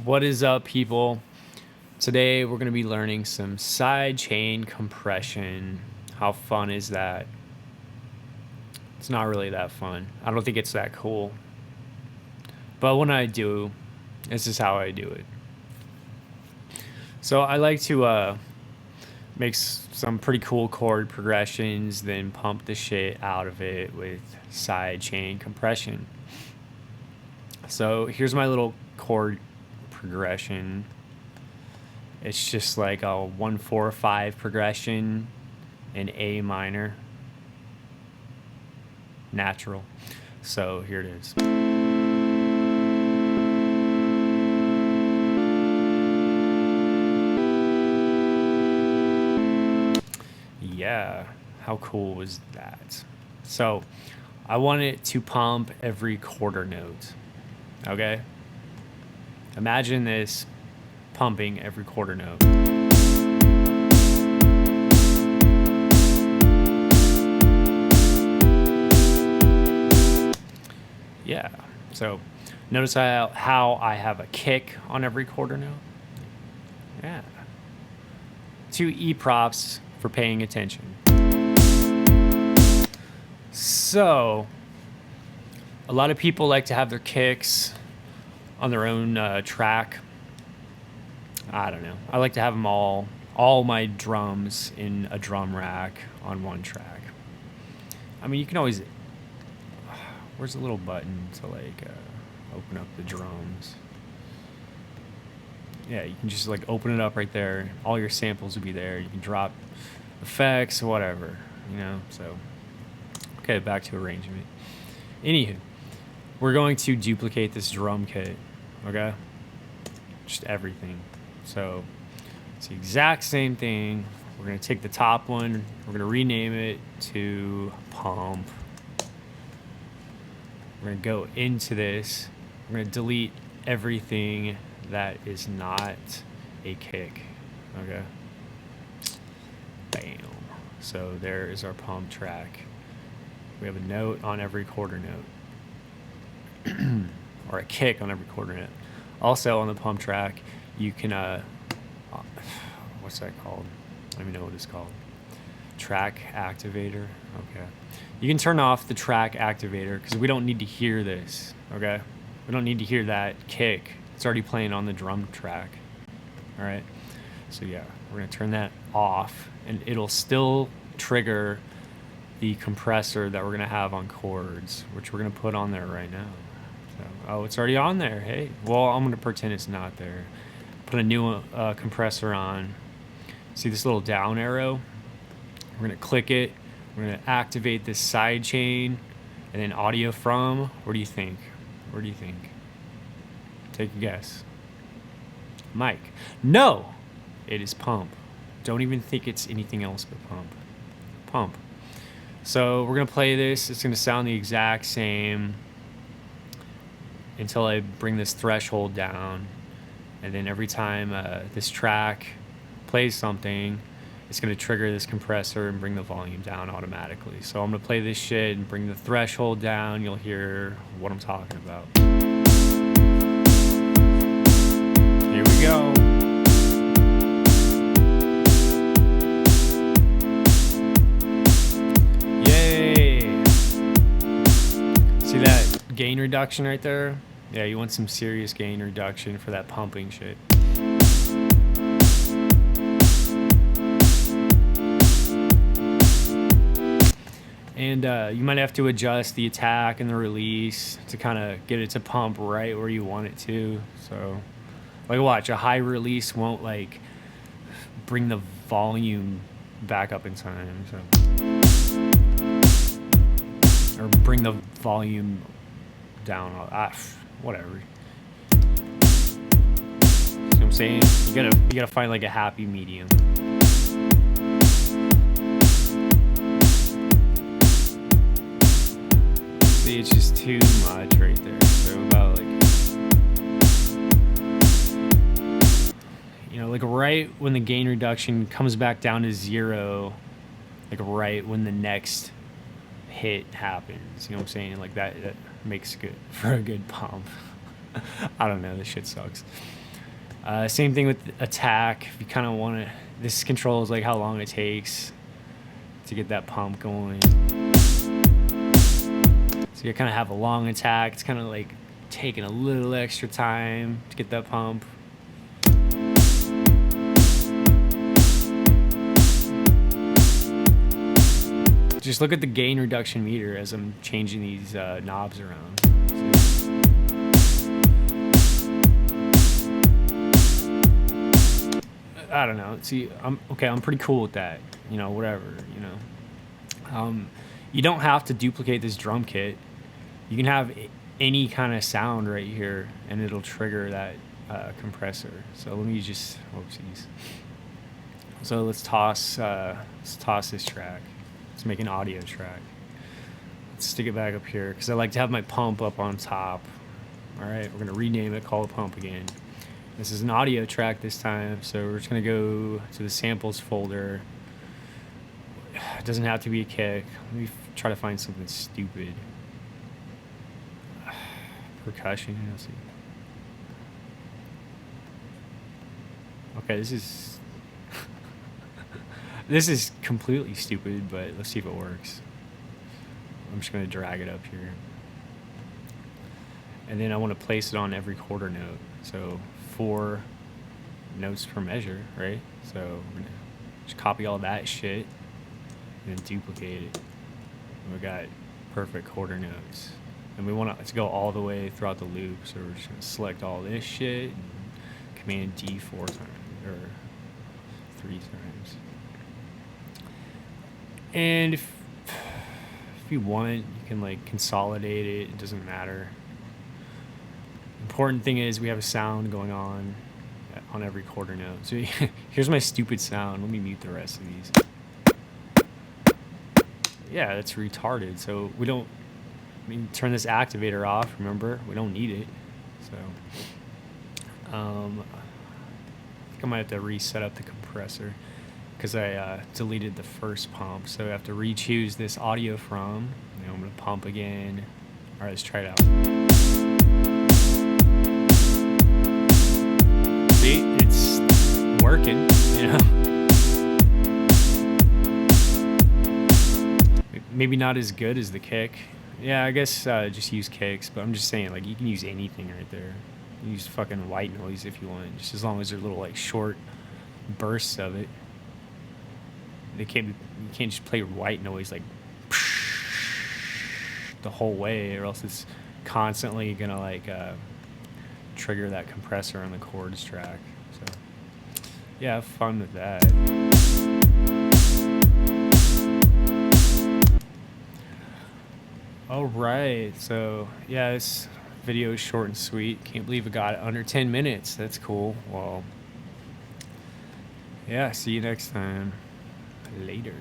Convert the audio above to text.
What is up, people? Today we're going to be learning some sidechain compression. How fun is that? It's not really that fun. I don't think it's that cool. But when I do, this is how I do it. So I like to make some pretty cool chord progressions, then pump the shit out of it with sidechain compression. So here's my little chord progression. It's just like a 1-4-5 progression in A minor, natural. So here it is. Yeah, how cool was that? So I want it to pump every quarter note. Okay? Imagine this pumping every quarter note. Yeah, so notice how I have a kick on every quarter note. Yeah. 2 E props for paying attention. So, a lot of people like to have their kicks on their own track. I don't know. I like to have them all my drums in a drum rack on one track. I mean, you can always. Where's the little button to like open up the drums? Yeah, you can just like open it up right there. All your samples will be there. You can drop effects, whatever, you know. So, okay, back to arrangement. Anywho, we're going to duplicate this drum kit. Okay, just everything. So it's the exact same thing. We're gonna take the top one. We're gonna rename it to pump. We're gonna go into this. We're gonna delete everything that is not a kick. Okay. Bam. So there is our pump track. We have a note on every quarter note. Or a kick on every quarter note. Also on the pump track, you can what's that called? I don't even know what it's called. Track activator. Okay. You can turn off the track activator because we don't need to hear this. Okay. We don't need to hear that kick. It's already playing on the drum track. All right. So yeah, we're gonna turn that off, and it'll still trigger the compressor that we're gonna have on chords, which we're gonna put on there right now. So, oh, it's already on there. Hey, well, I'm gonna pretend it's not there. Put a new compressor on. See this little down arrow? We're gonna click it. We're gonna activate this side chain, and then audio from. Where do you think? Where do you think? Take a guess. Mic. No, it is pump. Don't even think it's anything else but pump. Pump. So we're gonna play this. It's gonna sound the exact same until I bring this threshold down, and then every time this track plays something, it's going to trigger this compressor and bring the volume down automatically. So I'm going to play this shit and bring the threshold down. You'll hear what I'm talking about. Here we go. Yay! See that gain reduction right there? Yeah, you want some serious gain reduction for that pumping shit. And you might have to adjust the attack and the release to kind of get it to pump right where you want it to. So, like, watch, a high release won't like bring the volume back up in time. So, or bring the volume down. Whatever. See what I'm saying? You gotta find like a happy medium. See, it's just too much right there. So about like, you know, like right when the gain reduction comes back down to 0, like right when the next hit happens. You know what I'm saying? Like that makes good for a good pump. I don't know. This shit sucks. Same thing with attack. If you kind of want to, this controls like how long it takes to get that pump going. So you kind of have a long attack. It's kind of like taking a little extra time to get that pump. Just look at the gain reduction meter as I'm changing these knobs around. I don't know. See, I'm pretty cool with that. You know, whatever. You know, you don't have to duplicate this drum kit. You can have any kind of sound right here, and it'll trigger that compressor. So let me just, whoopsies. So let's toss this track. Let's make an audio track. Let's stick it back up here because I like to have my pump up on top. All right, we're gonna rename it, call it pump again. This is an audio track this time, so we're just gonna go to the samples folder. It doesn't have to be a kick. Let me try to find something stupid. Percussion, let's see. Okay, this is completely stupid, but let's see if it works. I'm just gonna drag it up here. And then I want to place it on every quarter note. So 4 notes per measure, right? So we're gonna just copy all that shit and then duplicate it. And we got perfect quarter notes. And we want to go all the way throughout the loop. So we're just gonna select all this shit and Command D 4 times or 3 times. And if you want, you can like consolidate it. It doesn't matter. Important thing is we have a sound going on every quarter note. So here's my stupid sound. Let me mute the rest of these. Yeah, that's retarded. So we don't. I mean, turn this activator off. Remember, we don't need it. So I think I might have to reset up the compressor because I deleted the first pump. So I have to re-choose this audio from. And I'm gonna pump again. All right, let's try it out. See, it's working, you know. Maybe not as good as the kick. Yeah, I guess just use kicks, but I'm just saying, like, you can use anything right there. You can use fucking white noise if you want, just as long as they're little, like, short bursts of it. You can't just play white noise, like, the whole way, or else it's constantly gonna, like, trigger that compressor on the chords track. So yeah, have fun with that. All right, so yeah, this video is short and sweet. Can't believe it got under 10 minutes. That's cool. Well, yeah, see you next time. Later.